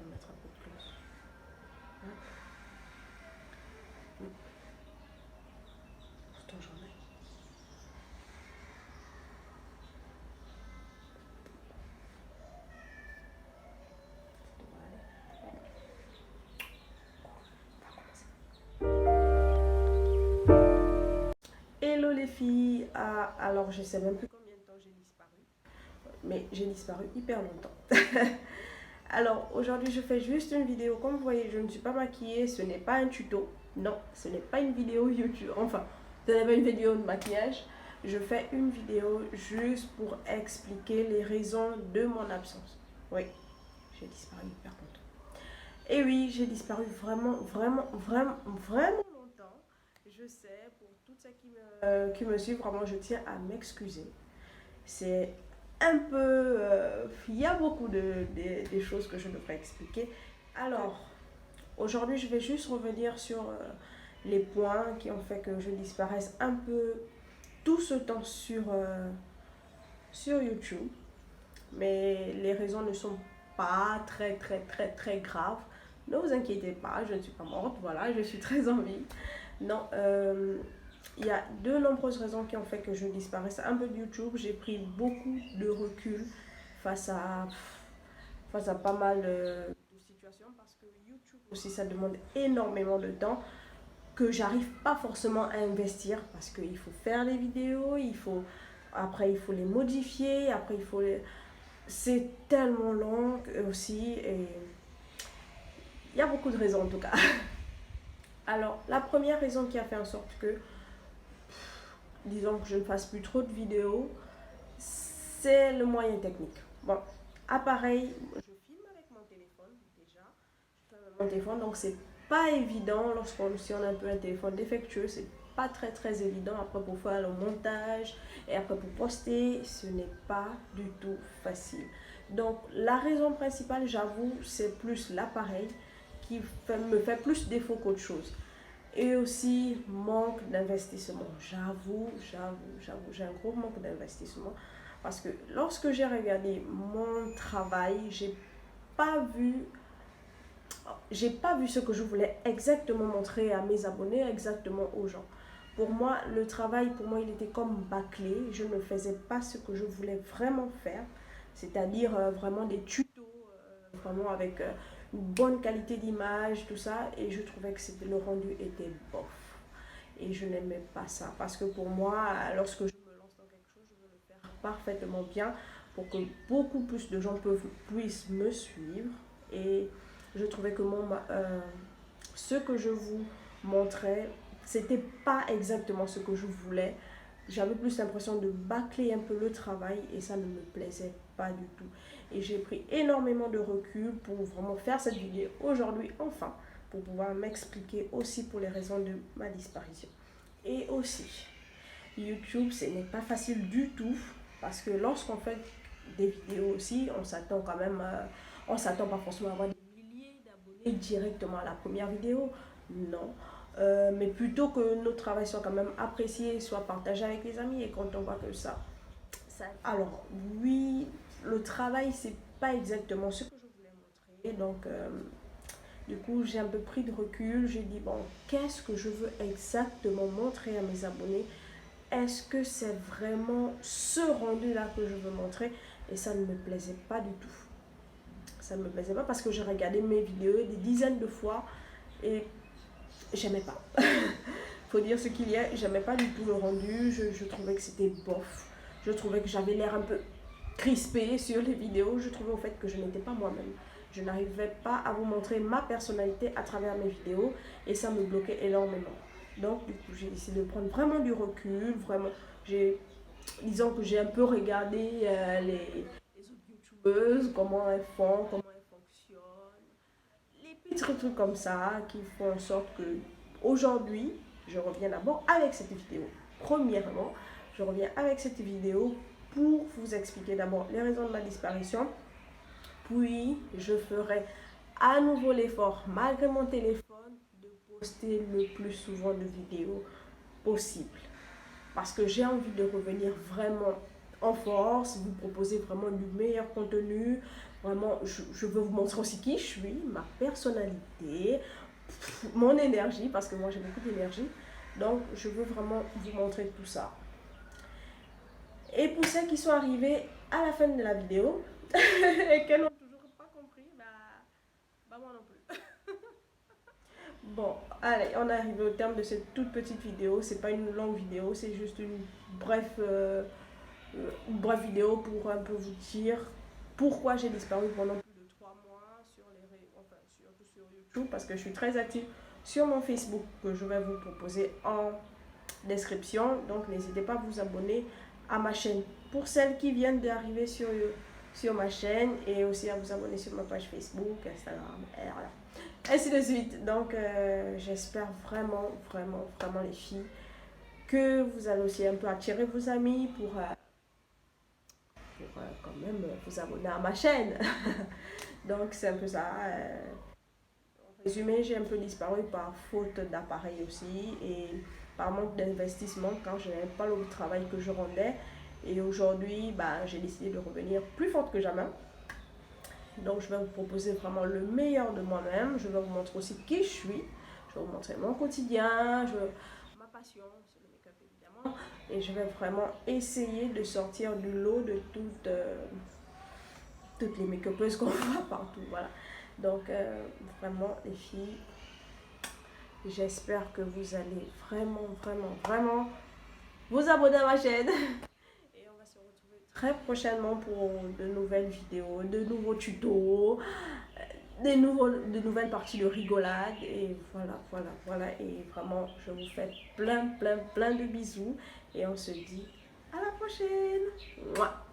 vais mettre un peu de close. Pourtant, j'en ai. Hello les filles, alors je sais même plus combien de temps j'ai disparu, mais j'ai disparu hyper longtemps. Alors aujourd'hui je fais juste une vidéo, comme vous voyez je ne suis pas maquillée, ce n'est pas un tuto, non, ce n'est pas une vidéo YouTube, enfin ce n'est pas une vidéo de maquillage, je fais une vidéo juste pour expliquer les raisons de mon absence. Oui, j'ai disparu hyper longtemps. Et oui, j'ai disparu vraiment longtemps. Je sais, pour toutes celles qui me suivent, vraiment, je tiens à m'excuser. C'est un peu... Il y a beaucoup de choses que je devrais expliquer. Alors, aujourd'hui, je vais juste revenir sur les points qui ont fait que je disparaisse un peu tout ce temps sur YouTube. Mais les raisons ne sont pas très graves. Ne vous inquiétez pas, je ne suis pas morte, voilà, je suis très en vie. Non, il y a de nombreuses raisons qui ont fait que je disparaisse un peu de YouTube. J'ai pris beaucoup de recul face à, face à pas mal de situations parce que YouTube aussi, ça demande énormément de temps que j'arrive pas forcément à investir parce qu'il faut faire les vidéos, après il faut les modifier, après il faut les... C'est tellement long aussi et il y a beaucoup de raisons en tout cas. Alors, la première raison qui a fait en sorte que, disons que je ne fasse plus trop de vidéos, c'est le moyen technique. Bon, appareil, je filme avec mon téléphone déjà. Je filme avec mon téléphone, donc c'est pas évident si on a un peu un téléphone défectueux, c'est pas très évident après pour faire le montage et après pour poster, ce n'est pas du tout facile. Donc la raison principale, j'avoue, c'est plus l'appareil qui me fait plus défaut qu'autre chose. Et aussi manque d'investissement. J'avoue, j'ai un gros manque d'investissement parce que lorsque j'ai regardé mon travail, j'ai pas vu ce que je voulais exactement montrer à mes abonnés, exactement aux gens. Pour moi, le travail, pour moi, il était comme bâclé. Je ne faisais pas ce que je voulais vraiment faire, c'est-à-dire vraiment des tutos, vraiment avec une bonne qualité d'image, tout ça. Et je trouvais que le rendu était bof. Et je n'aimais pas ça. Parce que pour moi, lorsque je me lance dans quelque chose, je veux le faire parfaitement bien pour que beaucoup plus de gens puissent me suivre. Et je trouvais que ce que je vous montrais, c'était pas exactement ce que je voulais. J'avais plus l'impression de bâcler un peu le travail et ça ne me plaisait pas du tout. Et j'ai pris énormément de recul pour vraiment faire cette vidéo aujourd'hui, enfin, pour pouvoir m'expliquer aussi pour les raisons de ma disparition. Et aussi, YouTube, ce n'est pas facile du tout parce que lorsqu'on fait des vidéos aussi, on s'attend quand même, on s'attend pas forcément à avoir des milliers d'abonnés directement à la première vidéo, non. Mais plutôt que notre travail soit quand même apprécié, soit partagé avec les amis et quand on voit que ça... Alors oui, le travail c'est pas exactement ce que je voulais montrer, donc du coup j'ai un peu pris de recul, j'ai dit bon, qu'est-ce que je veux exactement montrer à mes abonnés? Est-ce que c'est vraiment ce rendu-là que je veux montrer? Et ça ne me plaisait pas du tout. Ça ne me plaisait pas parce que j'ai regardé mes vidéos des dizaines de fois et j'aimais pas. Faut dire ce qu'il y a, j'aimais pas du tout le rendu, je trouvais que c'était bof. Je trouvais que j'avais l'air un peu crispée sur les vidéos, je trouvais au fait que je n'étais pas moi-même. Je n'arrivais pas à vous montrer ma personnalité à travers mes vidéos et ça me bloquait énormément. Donc du coup j'ai décidé de prendre vraiment du recul, vraiment. Disons que j'ai un peu regardé les autres youtubeuses, comment elles font, comment elles fonctionnent, les petits trucs comme ça qui font en sorte que aujourd'hui, je reviens d'abord avec cette vidéo. Premièrement, je reviens avec cette vidéo pour vous expliquer d'abord les raisons de ma disparition. Puis, je ferai à nouveau l'effort, malgré mon téléphone, de poster le plus souvent de vidéos possible. Parce que j'ai envie de revenir vraiment en force, vous proposer vraiment du meilleur contenu, Vraiment, je veux vous montrer aussi qui je suis, ma personnalité, mon énergie, parce que moi j'ai beaucoup d'énergie. Donc, je veux vraiment vous montrer tout ça. Et pour ceux qui sont arrivés à la fin de la vidéo et qui n'ont toujours pas compris, bah moi non plus. Bon, allez, on est arrivé au terme de cette toute petite vidéo. C'est pas une longue vidéo, c'est juste une brève vidéo pour un peu vous dire pourquoi j'ai disparu pendant plus de 3 mois surtout sur YouTube, parce que je suis très active sur mon Facebook que je vais vous proposer en description. Donc n'hésitez pas à vous abonner à ma chaîne pour celles qui viennent d'arriver sur ma chaîne, et aussi à vous abonner sur ma page Facebook, Instagram, et voilà, ainsi de suite. Donc j'espère vraiment les filles que vous allez aussi un peu attirer vos amis pour quand même vous abonner à ma chaîne. Donc c'est un peu ça. En résumé, j'ai un peu disparu par faute d'appareil aussi, et par manque d'investissement quand je n'avais pas le travail que je rendais. Et aujourd'hui, j'ai décidé de revenir plus forte que jamais. Donc je vais vous proposer vraiment le meilleur de moi-même. Je vais vous montrer aussi qui je suis. Je vais vous montrer mon quotidien, ma passion, c'est le make-up évidemment. Et je vais vraiment essayer de sortir du lot de toutes les make-upeuses qu'on voit partout. Voilà. Donc vraiment les filles, j'espère que vous allez vraiment vous abonner à ma chaîne. Et on va se retrouver très prochainement pour de nouvelles vidéos, de nouveaux tutos, de nouvelles parties de rigolade. Et voilà. Et vraiment, je vous fais plein de bisous. Et on se dit à la prochaine. Mouah.